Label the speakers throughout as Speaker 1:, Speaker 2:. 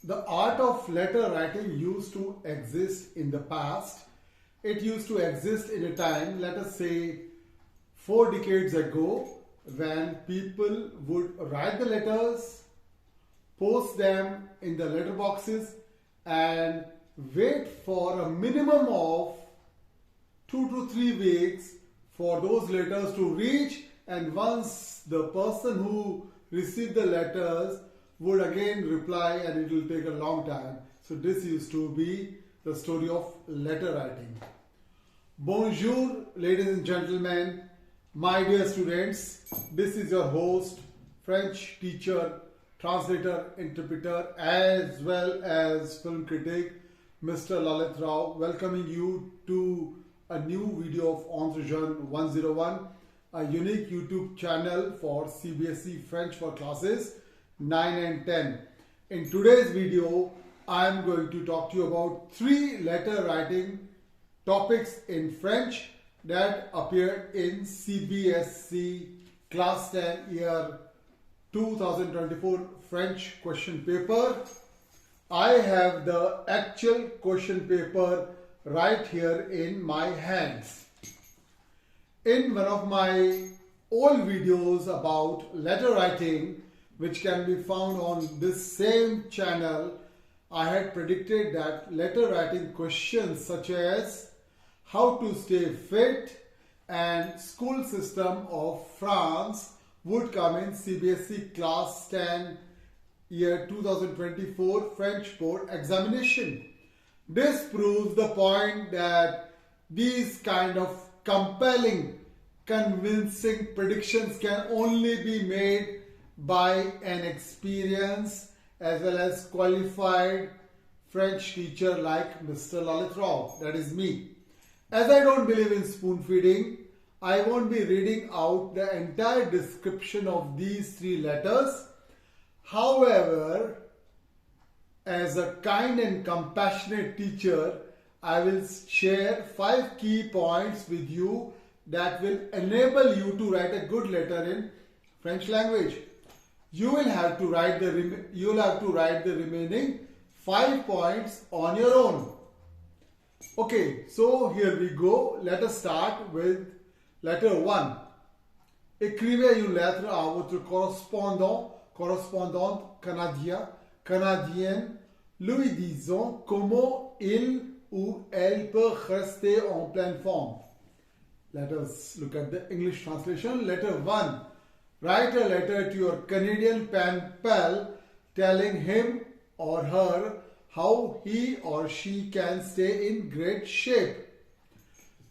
Speaker 1: The art of letter writing used to exist in the past. It used to exist in a time, let us say 4 decades ago, when people would write the letters, post them in the letter boxes and wait for a minimum of 2 to 3 weeks for those letters to reach, and once the person who received the letters would again reply, and it will take a long time. So this used to be the story of letter writing. Bonjour, ladies and gentlemen, my dear students. This is your host, French teacher, translator, interpreter, as well as film critic, Mr. Lalit Rao, welcoming you to a new video of Entre Jeunes 101, a unique YouTube channel for CBSE French for classes 9 and 10. In today's video, I am going to talk to you about 3 letter writing topics in French that appeared in CBSE Class 10 year 2024 French question paper. I have the actual question paper right here in my hands. In one of my old videos about letter writing, which can be found on this same channel, I had predicted that letter writing questions such as how to stay fit and school system of France would come in CBSE Class 10 year 2024 French board examination. This proves the point that these kind of compelling, convincing predictions can only be made by an experienced as well as qualified French teacher like Mr. Lalit Rao, that is me. As I don't believe in spoon feeding, I won't be reading out the entire description of these 3 letters. However, as a kind and compassionate teacher, I will share 5 key points with you that will enable you to write a good letter in French language. You will have to write the remaining 5 points on your own. Okay, so here we go. Let us start with letter 1. Écrivez une lettre à votre correspondant, correspondante canadienne, lui disant comment il ou elle peut rester en pleine forme. Let us look at the English translation. Letter 1. Write a letter to your Canadian pen pal telling him or her how he or she can stay in great shape.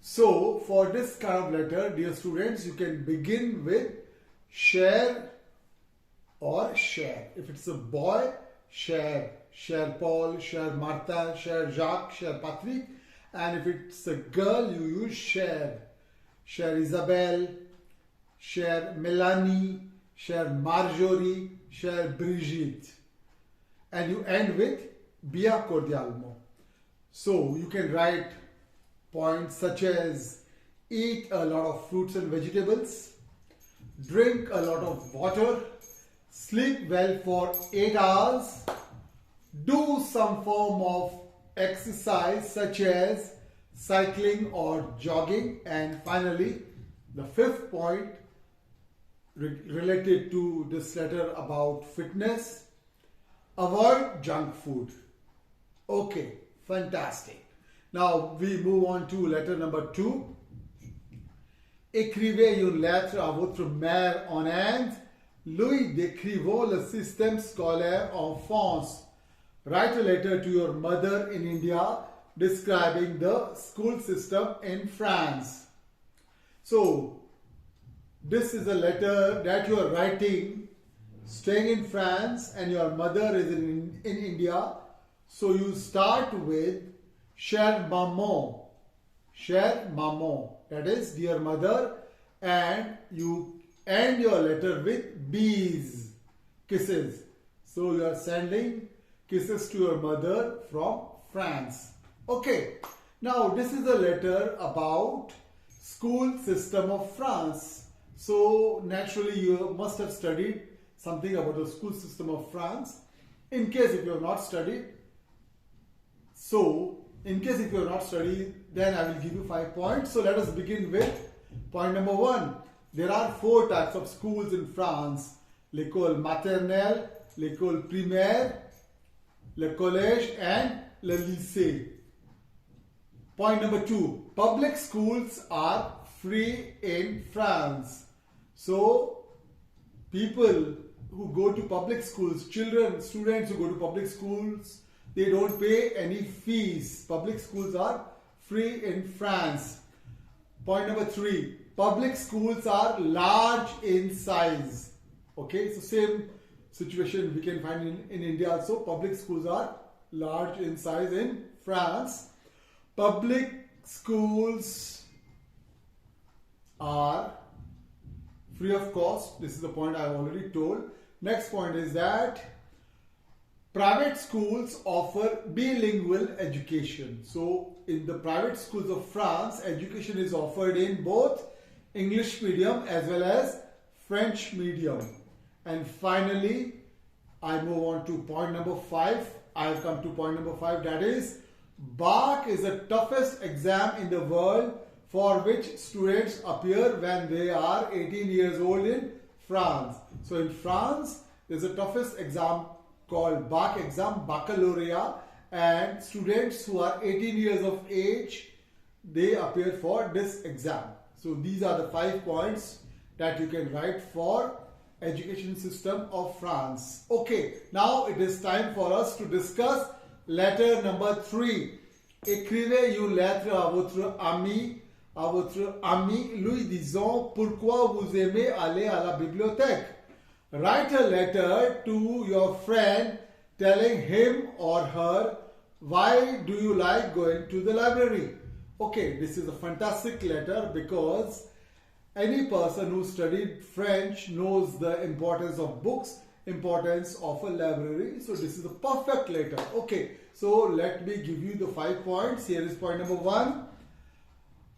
Speaker 1: So, for this kind of letter, dear students, you can begin with cher or cher. If it's a boy, cher. Cher Paul, cher Martin, cher Jacques, cher Patrick. And if it's a girl, you use cher. Cher Isabelle, cher Melanie, cher Marjorie, cher Brigitte. And you end with bien cordialement. So you can write points such as eat a lot of fruits and vegetables, drink a lot of water, sleep well for 8 hours, do some form of exercise such as cycling or jogging, and finally the 5th point related to this letter about fitness, avoid junk food. Okay, fantastic. Now we move on to letter number 2. Écrivez une lettre à votre mère en Inde, lui décrivant le système scolaire en France. Write a letter to your mother in India describing the school system in France. So, this is a letter that you are writing staying in France and your mother is in India. So, you start with Chère maman, chère maman, that is dear mother, and you end your letter with bees, kisses. So, you are sending kisses to your mother from France. Okay, now this is a letter about school system of France. So naturally you must have studied something about the school system of France. In case if you have not studied, then I will give you 5 points. So let us begin with point number 1. There are 4 types of schools in France: l'école maternelle, l'école primaire, le collège, and le lycée. Point number 2. Public schools are free in France. So people who go to public schools, students who go to public schools, they don't pay any fees. Public schools are free in France. Point number 3. Public schools are large in size. Okay, so same situation we can find in India also. Public schools are large in size in France. Public schools are free of cost. This is the point I have already told. Next point is that private schools offer bilingual education. So in the private schools of France, education is offered in both English medium as well as French medium. And finally, I move on to point number 5. I have come to point number 5, that is BAC is the toughest exam in the world for which students appear when they are 18 years old in France. So in France, there is a toughest exam called BAC exam, baccalaureate, and students who are 18 years of age, they appear for this exam. So these are the 5 points that you can write for education system of France. Okay, now it is time for us to discuss letter number 3. Écrivez une lettre à votre ami, lui disant pourquoi vous aimez aller à la bibliothèque. Write a letter to your friend telling him or her why do you like going to the library. Okay, this is a fantastic letter because any person who studied French knows the importance of books, importance of a library. So this is a perfect letter. Okay, so let me give you the 5 points. Here is point number 1.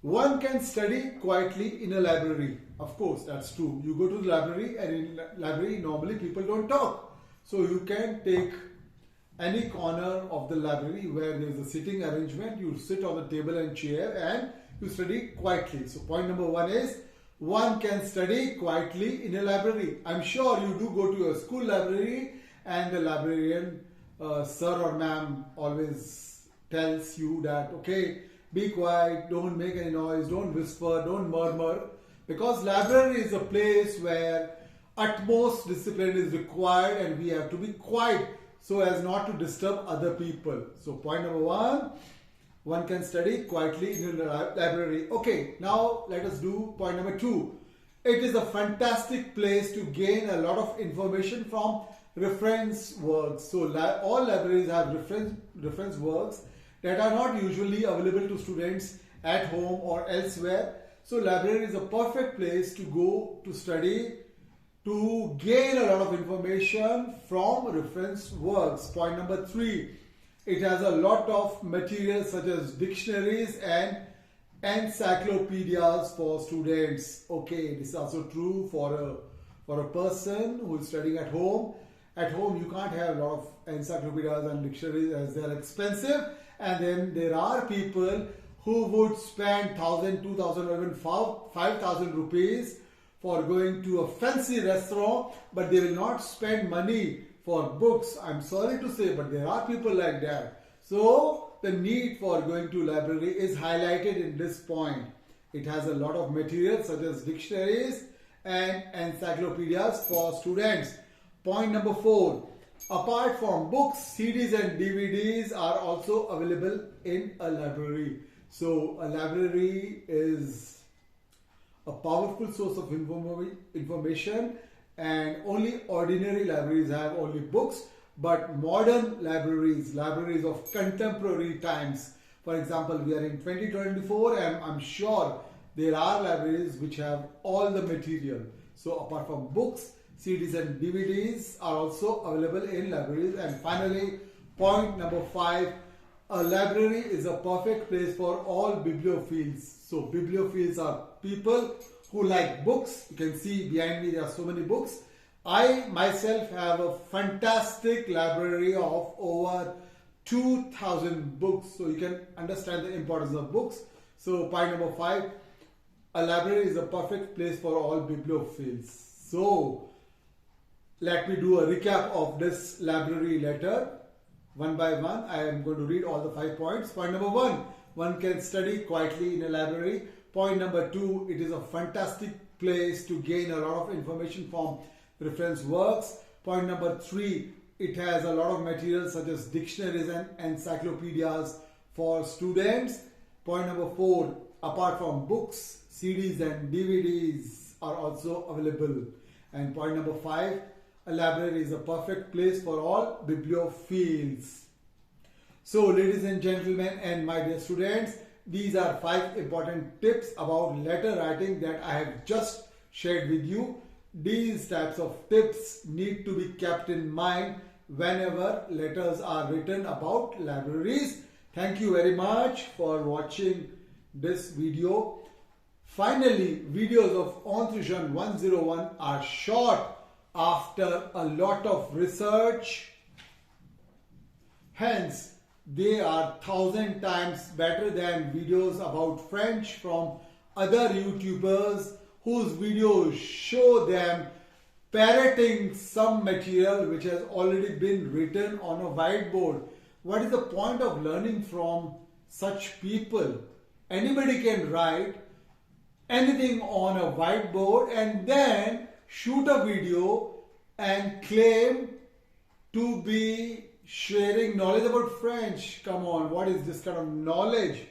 Speaker 1: One can study quietly in a library. Of course, that's true. You go to the library, and in library normally people don't talk. So you can take any corner of the library where there is a sitting arrangement. You sit on the table and chair and you study quietly. So point number 1 is one can study quietly in a library. I'm sure you do go to a school library and the librarian, sir or ma'am, always tells you that, okay, be quiet, don't make any noise, don't whisper, don't murmur, because library is a place where utmost discipline is required and we have to be quiet so as not to disturb other people. So point number 1, one can study quietly in a library. Okay, now let us do point number 2. It is a fantastic place to gain a lot of information from reference works. So all libraries have reference works that are not usually available to students at home or elsewhere. So library is a perfect place to go to study, to gain a lot of information from reference works. Point number 3, it has a lot of material such as dictionaries and encyclopedias for students. Okay, this is also true for a person who is studying at home. At home you can't have a lot of encyclopedias and dictionaries as they are expensive, and then there are people who would spend 1,000, 2,000 or even 5,000 rupees for going to a fancy restaurant, but they will not spend money for books. I'm sorry to say, but there are people like that. So the need for going to library is highlighted in this point. It has a lot of material such as dictionaries and encyclopedias for students. Point number 4. Apart from books, CDs and DVDs are also available in a library. So a library is a powerful source of information, and only ordinary libraries have only books, but modern libraries of contemporary times, for example, we are in 2024 and I'm sure there are libraries which have all the material. So apart from books, CDs and DVDs are also available in libraries. And finally, point number 5, a library is a perfect place for all bibliophiles. So bibliophiles are people who like books. You can see behind me there are so many books. I myself have a fantastic library of over 2000 books, so you can understand the importance of books. So point number 5, a library is a perfect place for all bibliophiles. So let me do a recap of this library letter one by one. I am going to read all the 5 points. Point number 1, one can study quietly in a library. Point number 2, it is a fantastic place to gain a lot of information from reference works. Point number 3, it has a lot of materials such as dictionaries and encyclopedias for students. Point number 4, apart from books, CDs and DVDs are also available. And point number 5, a library is a perfect place for all bibliophiles. So ladies and gentlemen and my dear students, these are 5 important tips about letter writing that I have just shared with you. These types of tips need to be kept in mind whenever letters are written about libraries. Thank you very much for watching this video. Finally, videos of Entre Jeunes 101 are short after a lot of research. Hence, they are 1000 times better than videos about French from other YouTubers whose videos show them parroting some material which has already been written on a whiteboard. What is the point of learning from such people? Anybody can write anything on a whiteboard and then shoot a video and claim to be sharing knowledge about French. Come on, what is this kind of knowledge?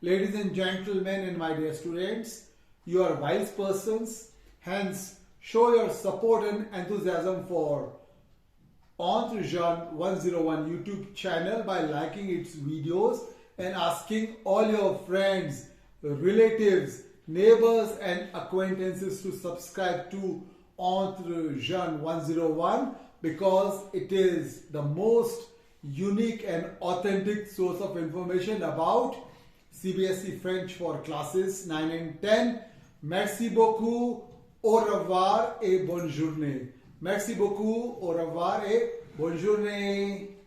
Speaker 1: Ladies and gentlemen and my dear students, you are wise persons, hence show your support and enthusiasm for Entre Jeunes 101 YouTube channel by liking its videos and asking all your friends, relatives, neighbors and acquaintances to subscribe to Entre Jeunes 101 because it is the most unique and authentic source of information about CBSE French for classes 9 and 10. Merci beaucoup, au revoir et bonne journée. Merci beaucoup, au revoir et bonne journée.